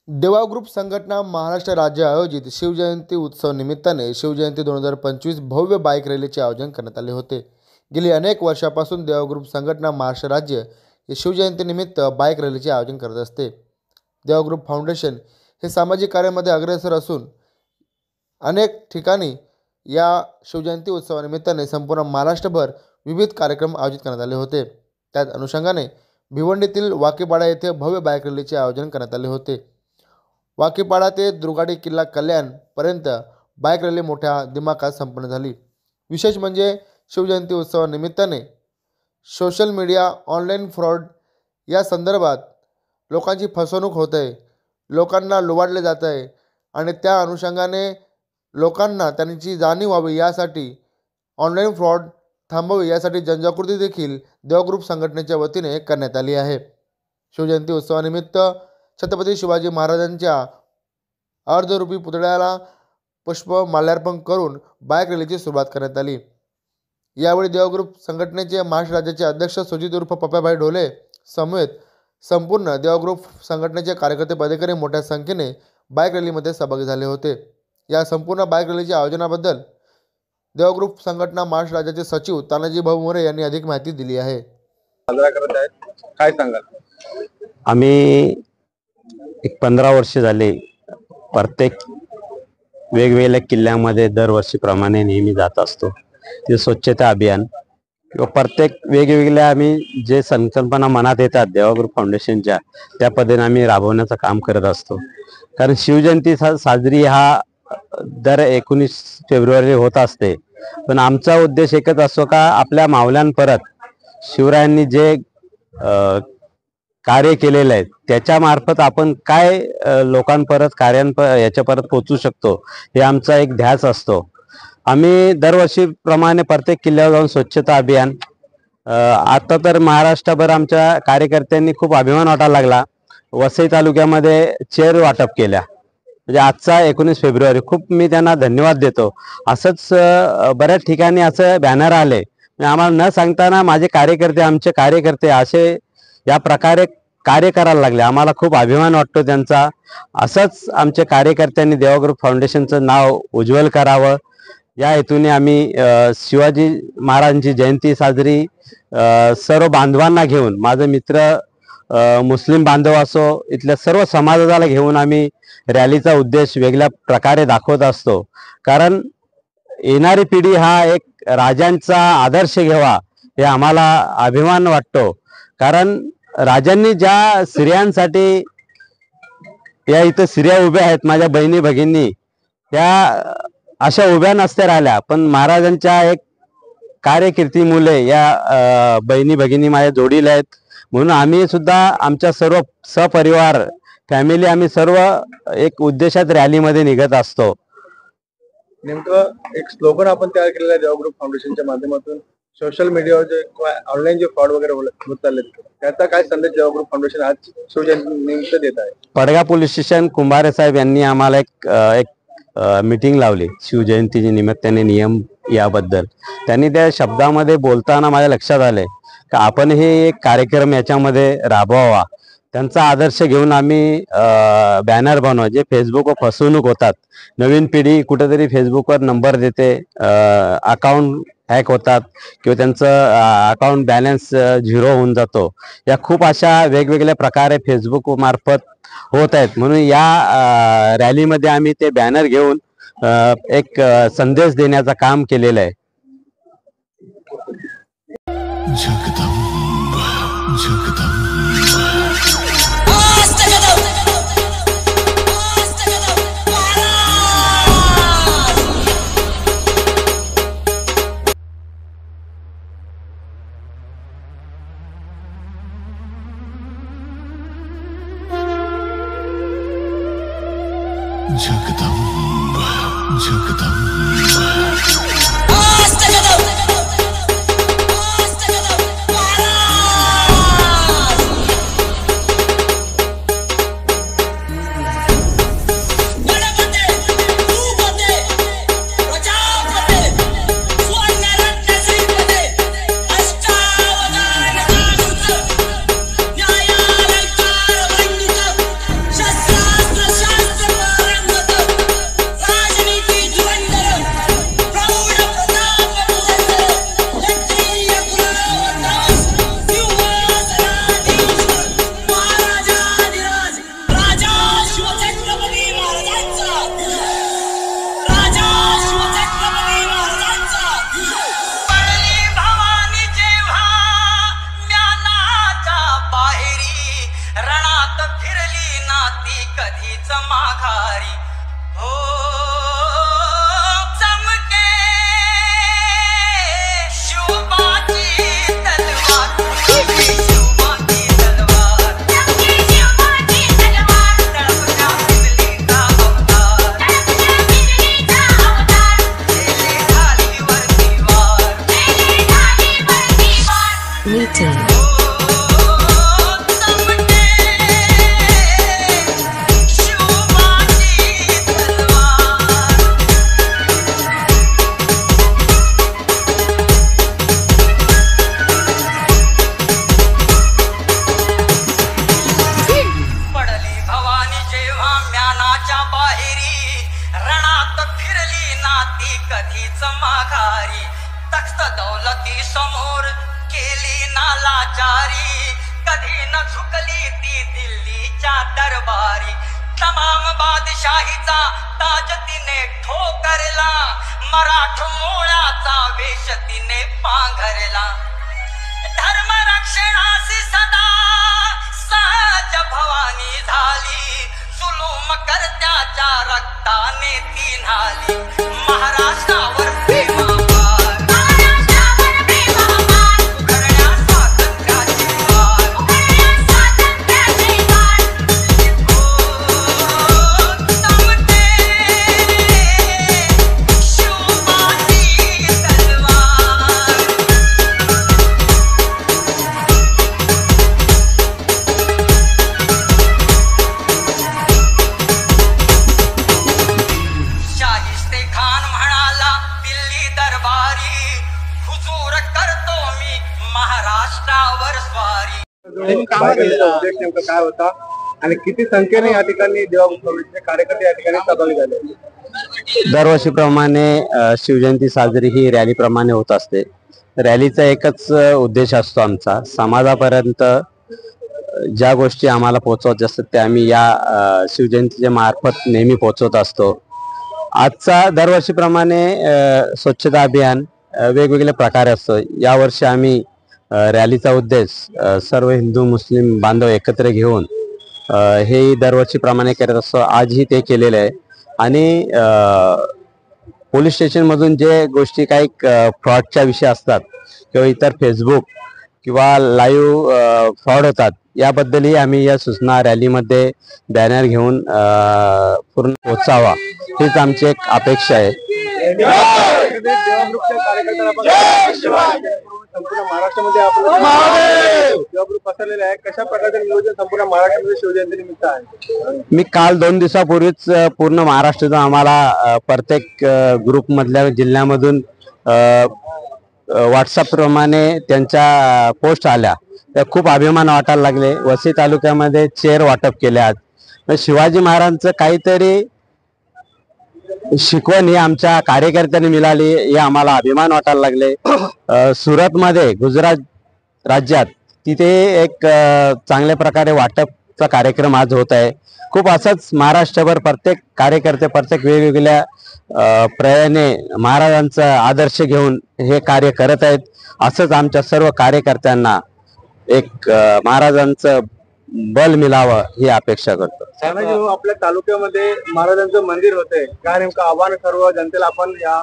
देवा ग्रुप संघटना महाराष्ट्र राज्य आयोजित शिवजयंती उत्सव निमित्ताने शिवजयंती 2025 भव्य बाईक रॅलीचे आयोजन करण्यात आले होते। गेली अनेक वर्षापासून देवा ग्रुप संघटना महाराष्ट्र राज्य हे शिवजयंती निमित्त बाईक रॅलीचे आयोजन करत असते। देवा ग्रुप फाउंडेशन हे सामाजिक कार्यामध्ये अग्रेसर असून अनेक ठिकाणी या शिवजयंती उत्सवानिमित्ताने संपूर्ण महाराष्ट्रभर विविध कार्यक्रम आयोजित करण्यात आले होते। त्याच अनुषंगाने भिवंडीतील वाकीपाडा येथे भव्य बाईक रॅलीचे आयोजन करण्यात आले होते। वाकीपाडा ते दुर्गाडी किल्ला कल्याण पर्यंत बाईक रॅली मोठ्या दिमाखात संपन्न झाली। विशेष म्हणजे शिवजयंती उत्सवानिमित्ताने सोशल मीडिया ऑनलाईन फ्रॉड या संदर्भात लोकांची फसवणूक होत आहे, लोकांना लुबाडले जात आहे आणि त्या अनुषंगाने लोकांना त्यांची जाणीव व्हावी यासाठी ऑनलाईन फ्रॉड थांबवावी यासाठी जनजागृती देखील देवा ग्रुप संघटनेच्या वतीने करण्यात आली आहे। शिवजयंती उत्सवानिमित्त छत्रपती शिवाजी महाराजांच्या अर्धरूपी पुतळ्याला पुष्प माल्यार्पण करून बाईक रॅलीची सुरुवात करण्यात आली। यावेळी देवा ग्रुप संघटनेचे महाराष्ट्र राज्याचे अध्यक्ष सुजित उर्फ पप्पाभाई ढोले समेत संपूर्ण देवा ग्रुप संघटनेचे कार्यकर्ते पदाधिकारी मोठ्या संख्येने बाईक रॅलीमध्ये सहभागी झाले होते। या संपूर्ण बाईक रॅलीच्या आयोजनाबद्दल देवा ग्रुप संघटना महाराष्ट्र राज्याचे सचिव तानाजी भाऊ मोरे यांनी अधिक माहिती दिली आहे। काय सांगाल? आम्ही 15 वर्ष झाले प्रत्येक वेगवेगळ्या किल्ल्यामध्ये दरवर्षीप्रमाणे नेहमी जात असतो। ते स्वच्छता अभियान किंवा प्रत्येक वेगवेगळ्या आम्ही जे संकल्पना मनात येतात देवा ग्रुप फाउंडेशनच्या त्या पद्धतीने आम्ही राबवण्याचं काम करत असतो। कारण शिवजयंती साजरी हा दर 19 फेब्रुवारी होत असते, पण आमचा उद्देश एकच असतो का आपल्या मावल्यांपरत शिवरायांनी जे कार्य केलेले आहे त्याच्या मार्फत आपण काय लोकांपरत याच्या परत पोहोचू शकतो हे आमचा एक ध्यास असतो। आम्ही दरवर्षीप्रमाणे प्रत्येक किल्ल्यावर जाऊन स्वच्छता अभियान आता तर महाराष्ट्रभर आमच्या कार्यकर्त्यांनी खूप अभिमान वाटायला लागला। वसई तालुक्यामध्ये चेअर वाटप केल्या, म्हणजे आजचा 19 फेब्रुवारी खूप मी त्यांना धन्यवाद देतो। असंच बऱ्याच ठिकाणी असं बॅनर आले, आम्हाला न सांगताना माझे कार्यकर्ते आमचे कार्यकर्ते असे या प्रकारे कार्य करायला लागले। आम्हाला खूप अभिमान वाटतो त्यांचा। असंच आमच्या कार्यकर्त्यांनी देवा ग्रुप फाउंडेशनचं नाव उज्ज्वल करावं या हेतूने आम्ही शिवाजी महाराजांची जयंती साजरी सर्व बांधवांना घेऊन, माझे मित्र मुस्लिम बांधव असो इथल्या सर्व समाजाला घेऊन आम्ही रॅलीचा उद्देश वेगळ्या प्रकारे दाखवत असतो। कारण येणारी पिढी हा एक राजांचा आदर्श घ्यावा हे आम्हाला अभिमान वाटतो। कारण राजांनी ज्या स्त्रियांसाठी या इथं स्त्रिया उभ्या आहेत, माझ्या बहिणी भगिनी त्या अशा उभ्या नसत्या राहिल्या, पण महाराजांच्या एक कार्यकीर्तीमुळे या बहिणी भगिनी माझ्या जोडीला आहेत। म्हणून आम्ही सुद्धा आमच्या सर्व सपरिवार फॅमिली आम्ही सर्व एक उद्देशात रॅलीमध्ये निघत असतो। नेमकं एक स्लोगन आपण तयार केलेलं आहे देवा ग्रुप फाउंडेशनच्या माध्यमातून सोशल मीडियावर जे ऑनलाईन जे फ्रॉड वगैरे होत चालले त्याचा काय संदेश देवा ग्रुप फाउंडेशन आज शिवजयंती निमित्त देत आहे? पडगा पोलीस स्टेशन कुंभारे साहेब यांनी आम्हाला एक मीटिंग लावली शिवजयंतीच्या निमित्ताने नियम याबद्दल। त्यांनी त्या शब्दामध्ये बोलताना माझ्या लक्षात आले की आपण हे एक कार्यक्रम याच्यामध्ये राबवावा। त्यांचा आदर्श घेऊन आम्ही बॅनर बनवा जे फेसबुकवर फसवणूक होतात, नवीन पिढी कुठेतरी फेसबुकवर नंबर देते, अकाउंट हॅक होतात किंवा त्यांचं अकाउंट बॅलन्स 0 होऊन जातो, या खूप अशा वेगवेगळ्या प्रकारे फेसबुक मार्फत होत आहेत। म्हणून या रॅलीमध्ये आम्ही ते बॅनर घेऊन एक संदेश देण्याचं काम केलेलं आहे। जगदंब जगदंब शस्त्रास्त्र माघारी हो चमके शिवबाची तलवार शिवबाची तलवार शिवबाची तलवार तळपत्या बिजलीचा अवतार गेले ढालीवरती वार Meeting. पडली भवानी जेव्हा म्यानाच्या बाहेरी रणात फिरली नाती कधीच माघारी तख्त दौलती समोर केली नालाचारी कधी न झुकली ती दिल्लीच्या दरबारी तमाम बादशाहीचा ताज तिने ठोकरला मराठमोळ्याचा वेश तिने पांघरला धर्म रक्षणासी सदा सहज भवानी झाली जुलूम करत्याच्या रक्ताने ती न्हाली महाराष्ट्रावर प्रेमापार उघडण्या स्वातंत्र्याची वाट हो चमके शिवबाची तलवार शाहिस्ते खान म्हणाला दिल्ली दरबारी हुजूर करतो मी महाराष्ट्रावर स्वारी उद्देश नेमका काय होता आणि किती संख्येने या ठिकाणी देवाग्रुप फाउंडेशनचे कार्यकर्ते या ठिकाणी सहभागी झाले? दरवर्षीप्रमाणे शिवजयंती साजरी ही रॅलीप्रमाणे होत असते. रॅलीचा एकच उद्देश असतो आमचा, समाजापर्यंत ज्या गोष्टी आम्हाला पोहोचवायच्या असतात त्या आम्ही या शिवजयंतीच्या मार्फत नेहमी पोहोचवत असतो. आजचा दरवर्षीप्रमाणे स्वच्छता अभियान वेगवेगळे प्रकारे असतो. यावर्षी आम्ही रॅलीचा उद्देश सर्व हिंदू मुस्लिम बांधव एकत्र घेऊन हे दरवर्षीप्रमाणे करत असतो. आजही ते केलेले आहे आणि पोलीस स्टेशनमधून जे गोष्टी काही फ्रॉडच्या विषय असतात किंवा इतर फेसबुक किंवा लाईव्ह फ्रॉड होतात याबद्दलही आम्ही या सूचना रॅलीमध्ये बॅनर घेऊन पूर्ण पोहोचावा हीच आमची एक अपेक्षा आहे. देवाग्रुपच्या कार्यकर्त्यांना संपूर्ण महाराष्ट्रामध्ये आपलं देवाग्रुप पसरलेलं आहे. कशा प्रकारचे नियोजन संपूर्ण महाराष्ट्रामध्ये शिवजयंती निमित्त आहे? मी काल 2 दिवसापूर्वीच पूर्ण महाराष्ट्रातून आम्हाला प्रत्येक ग्रुप मधल्या जिल्ह्यामधून व्हॉट्सअप प्रमाणे त्यांच्या पोस्ट आल्या. त्या खूप अभिमान वाटायला लागले. वसई तालुक्यामध्ये चेअर वाटप केले. आज शिवाजी महाराजांचं काहीतरी शिकवण ही आमच्या कार्यकर्त्यांनी मिळाली हे आम्हाला अभिमान वाटायला लागले. सुरतमध्ये गुजरात राज्यात तिथे एक चांगल्या प्रकारे वाटपचा कार्यक्रम आज होत आहे. खूप असंच महाराष्ट्रभर प्रत्येक कार्यकर्ते प्रत्येक वेगवेगळ्या प्रयाने महाराजांचा आदर्श घेऊन हे कार्य करत आहेत. असंच आमच्या सर्व कार्यकर्त्यांना एक महाराजांचं बल मिळावं ही अपेक्षा करतो. आपल्या तालुक्यामध्ये महाराजांचं मंदिर होते, काय नेमकं आव्हान सर्व जनतेला आपण या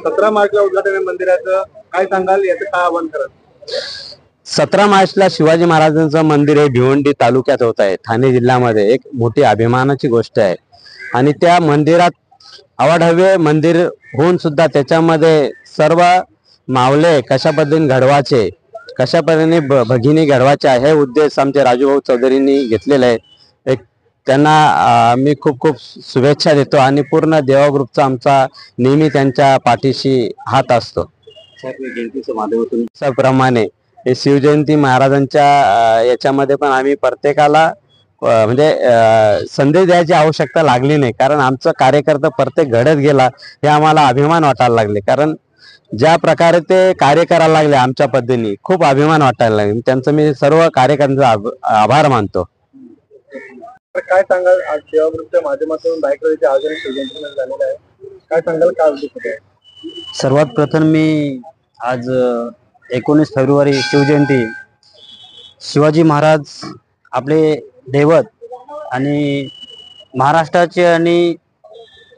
17 मार्चला उद्घाटन मंदिराचं काय सांगाल, याचं काय आव्हान कराल? 17 मार्चला शिवाजी महाराजांचं मंदिर हे भिवंडी तालुक्यात होत आहे, ठाणे जिल्ह्यामध्ये. एक मोठी अभिमानाची गोष्ट आहे आणि त्या मंदिरात अवाढव्य मंदिर होऊन सुद्धा त्याच्यामध्ये सर्व मावळे कशा पद्धतीने घडवायचे, कशा पद्धतीने भगिनी घडवायच्या हे उद्देश आमचे राजूभाऊ चौधरींनी घेतलेला आहे. एक त्यांना मी खूप खूप शुभेच्छा देतो आणि पूर्ण देवाग्रुपचा आमचा नेहमी त्यांच्या पाठीशी हात असतो. प्रमाणे हे शिवजयंती महाराजांच्या याच्यामध्ये पण आम्ही प्रत्येकाला म्हणजे संदेश द्यायची आवश्यकता लागली नाही, कारण आमचा कार्यकर्ता प्रत्येक घडत गेला हे आम्हाला अभिमान वाटायला लागले. कारण ज्या प्रकारे ते कार्य करायला लागले आमच्या पद्धतीने खूप अभिमान वाटायला लागले. त्यांचं मी सर्व कार्यकर्त्यांचा आभार मानतो. काय सांगाल, आज देवाग्रुपच्या माध्यमातून बाईक रॅलीचे आयोजन शिवजयंती झालेलं आहे, काय सांगाल, काय उद्देश होते? सर्वात प्रथम मी आज 19 फेब्रुवारी शिवजयंती, शिवाजी महाराज आपले दैवत आणि महाराष्ट्राचे आणि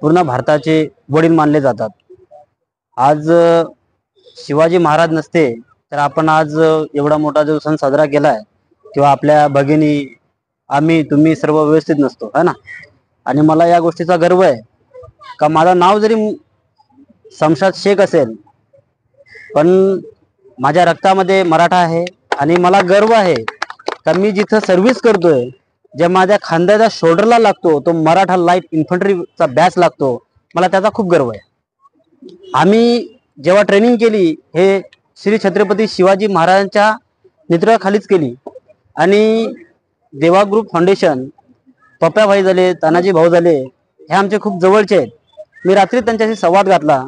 पूर्ण भारताचे वडील मानले जातात. आज शिवाजी महाराज नसते तर आपण आज एवढा मोठा जो सण साजरा केलाय किंवा आपल्या भगिनी आम्ही तुम्ही सर्व व्यवस्थित नसतो है ना. आणि मला या गोष्टीचा गर्व आहे का माझं नाव जरी शमशाद शेख असेल पण माझ्या रक्तामध्ये मराठा आहे आणि मला गर्व आहे का मी जिथं सर्व्हिस करतोय जे माझ्या खांद्याच्या शोल्डरला लागतो तो मराठा लाईट इन्फंट्रीचा बॅच लागतो. मला त्याचा खूप गर्व आहे. आम्ही जेव्हा ट्रेनिंग केली हे श्री छत्रपती शिवाजी महाराजांच्या नेतृत्वाखालीच केली आणि देवा ग्रुप फाउंडेशन पप्प्या भाई झाले तानाजी भाऊ झाले हे आमचे खूप जवळचे आहेत. मी रात्री त्यांच्याशी संवाद घातला.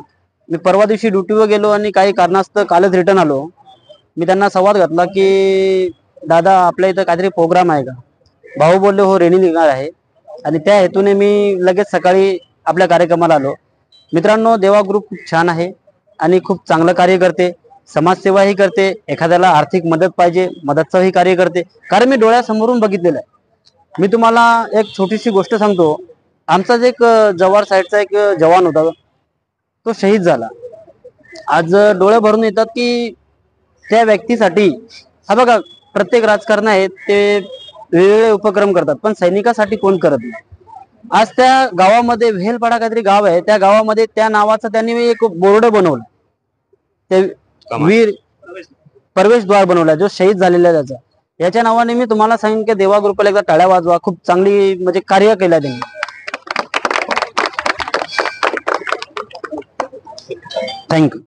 मी परवा दिवशी ड्युटीवर गेलो आणि काही कारणास्तव कालच रिटर्न आलो. मी त्यांना संवाद घातला की दादा आपल्या इथं काहीतरी प्रोग्राम आहे का. भाऊ बोलले हो रेनी निघणार आहे आणि त्या हेतूने मी लगेच सकाळी आपल्या कार्यक्रमाला आलो. मित्रांनो देवा ग्रुप खूप छान आहे आणि खूप चांगलं कार्य करते. समाजसेवाही करते. एखाद्याला आर्थिक मदत पाहिजे मदतचंही कार्य करते. कारण मी डोळ्यासमोरून बघितलेलं आहे. मी तुम्हाला एक छोटीशी गोष्ट सांगतो. आमचाच एक जव्हार साईडचा एक जवान होता तो शहीद झाला. आज डोळे भरून येतात की त्या व्यक्तीसाठी हा बघा प्रत्येक राजकारण आहेत ते वेगवेगळे उपक्रम करतात पण सैनिकासाठी कोण करत नाही. आज त्या गावामध्ये वेलपाडा काहीतरी गाव आहे त्या गावामध्ये त्या नावाचं त्यांनी एक बोर्ड बनवलं. ते वीर प्रवेशद्वार बनवला जो शहीद झालेला आहे त्याचा. याच्या नावाने मी तुम्हाला सांगेन की देवा ग्रुपला एकदा टाळ्या वाजवा. खूप चांगली म्हणजे कार्य केलं त्यांनी. थँक्यू.